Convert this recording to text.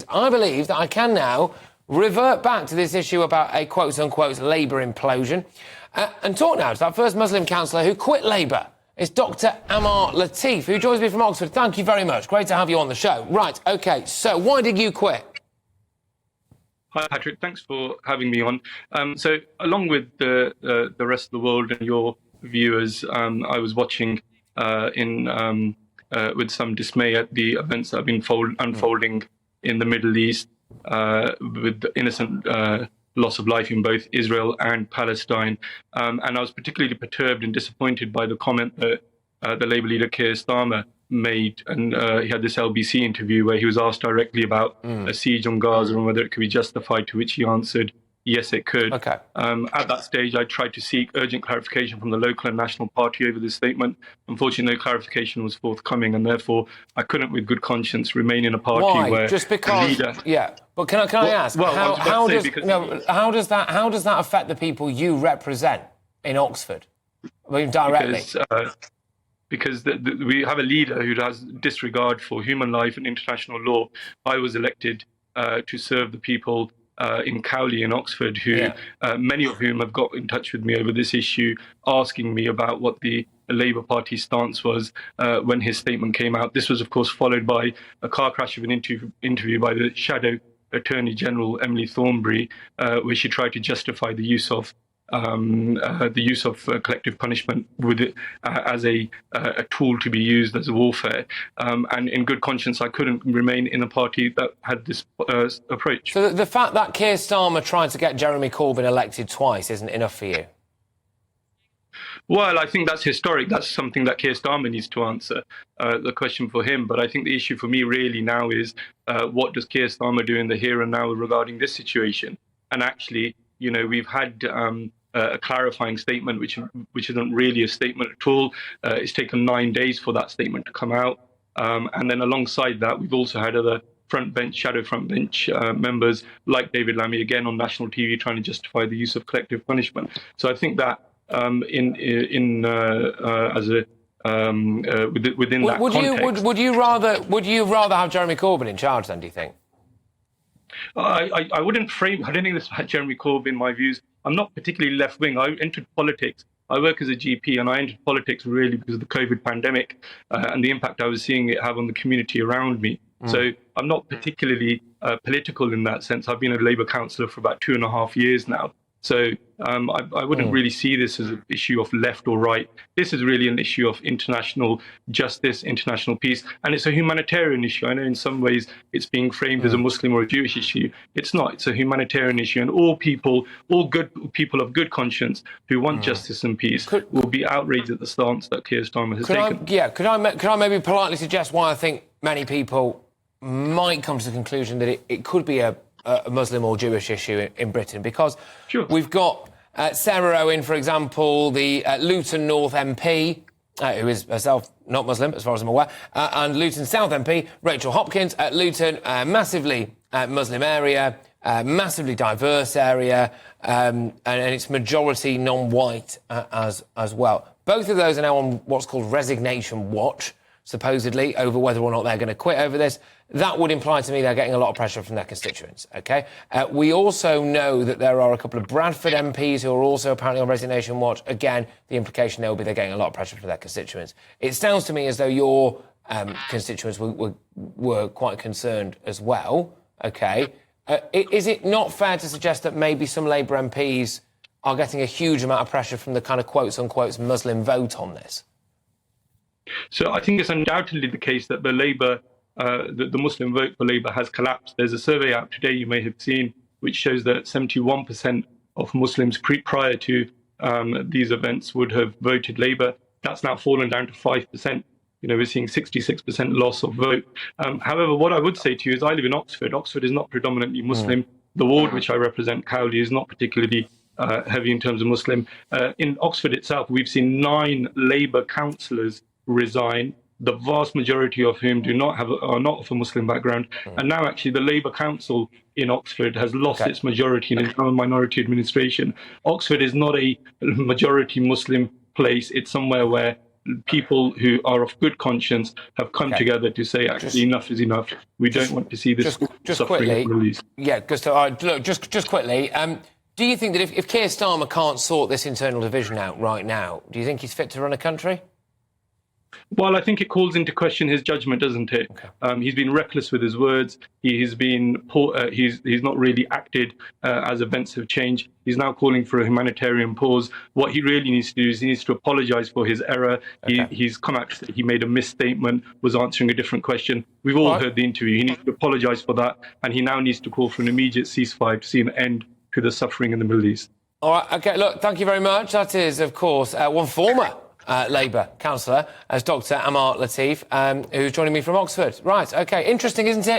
I believe that I can now revert back to this issue about a quote-unquote Labour implosion and talk now to that first Muslim councillor who quit Labour. It's Dr. Amar Latif, who joins me from Oxford. Thank you very much. Great to have you on the show. Right, OK, so why did you quit? Hi, Patrick. Thanks for having me on. So, along with the rest of the world and your viewers, I was watching with some dismay at the events that have been unfolding in the Middle East, with the innocent loss of life in both Israel and Palestine. And I was particularly perturbed and disappointed by the comment that the Labour leader Keir Starmer made, and he had this LBC interview where he was asked directly about a siege on Gaza and whether it could be justified, to which he answered, yes, it could. Okay. At that stage, I tried to seek urgent clarification from the local and national party over this statement. Unfortunately, no clarification was forthcoming, and therefore I couldn't, with good conscience, remain in a party where just because? the leader... Yeah, but can I ask? Well, how does that affect the people you represent in Oxford? I mean, directly. Because we have a leader who has disregard for human life and international law. I was elected to serve the people in Cowley in Oxford, who many of whom have got in touch with me over this issue, asking me about what the Labour Party stance was when his statement came out. This was, of course, followed by a car crash of an interview by the Shadow Attorney General, Emily Thornberry, where she tried to justify the use of collective punishment with it as a tool to be used as a warfare. And in good conscience, I couldn't remain in a party that had this approach. So the fact that Keir Starmer tried to get Jeremy Corbyn elected twice isn't enough for you? Well, I think that's historic. That's something that Keir Starmer needs to answer, the question for him. But I think the issue for me really now is what does Keir Starmer do in the here and now regarding this situation? And actually, you know, we've had a clarifying statement, which isn't really a statement at all. It's taken 9 days for that statement to come out. And then alongside that, we've also had other shadow front bench members like David Lammy, again on national TV, trying to justify the use of collective punishment. So I think that within that context, would you rather have Jeremy Corbyn in charge then? Do you think? I wouldn't frame. I don't think this about Jeremy Corbyn. My views. I'm not particularly left wing. I entered politics. I work as a GP, and I entered politics really because of the COVID pandemic and the impact I was seeing it have on the community around me. So I'm not particularly political in that sense. I've been a Labour councillor for about 2.5 years now. So I wouldn't really see this as an issue of left or right. This is really an issue of international justice, international peace, and it's a humanitarian issue. I know in some ways it's being framed as a Muslim or a Jewish issue. It's not. It's a humanitarian issue, and all good people of good conscience who want justice and peace will be outraged at the stance that Keir Starmer has taken. Could I maybe politely suggest why I think many people might come to the conclusion that it could be a Muslim or Jewish issue in Britain, because we've got Sarah Owen, for example, the Luton North MP, who is herself not Muslim, as far as I'm aware, and Luton South MP, Rachel Hopkins. Luton, massively Muslim area, massively diverse area, and it's majority non-white as well. Both of those are now on what's called resignation watch, supposedly, over whether or not they're going to quit over this. That would imply to me they're getting a lot of pressure from their constituents, OK? We also know that there are a couple of Bradford MPs who are also apparently on resignation watch. Again, the implication there will be they're getting a lot of pressure from their constituents. It sounds to me as though your constituents were quite concerned as well, OK? Is it not fair to suggest that maybe some Labour MPs are getting a huge amount of pressure from the kind of quotes-unquote Muslim vote on this? So I think it's undoubtedly the case that the Muslim vote for Labour has collapsed. There's a survey out today you may have seen, which shows that 71% of Muslims prior to these events would have voted Labour. That's now fallen down to 5%. You know, we're seeing 66% loss of vote. However, what I would say to you is I live in Oxford. Oxford is not predominantly Muslim. The ward which I represent, Cowley, is not particularly heavy in terms of Muslim. In Oxford itself, we've seen 9 Labour councillors resign, the vast majority of whom are not of a Muslim background. And now actually the Labour Council in Oxford has lost its majority and is now a minority administration. Oxford is not a majority Muslim place. It's somewhere where people who are of good conscience have come together to say, actually, enough is enough. We don't want to see this suffering released. Yeah, Gustav, look, just quickly, do you think that if Keir Starmer can't sort this internal division out right now, do you think he's fit to run a country? Well, I think it calls into question his judgment, doesn't it? He's been reckless with his words. He's not really acted as events have changed. He's now calling for a humanitarian pause. What he really needs to do is he needs to apologise for his error. He's come out, he made a misstatement, was answering a different question. We've all heard the interview. He needs to apologise for that, and he now needs to call for an immediate ceasefire to see an end to the suffering in the Middle East. All right, OK, look, thank you very much. That is, of course, one former Labour councillor, as Dr Amar Latif, who's joining me from Oxford. Right, OK, interesting, isn't it?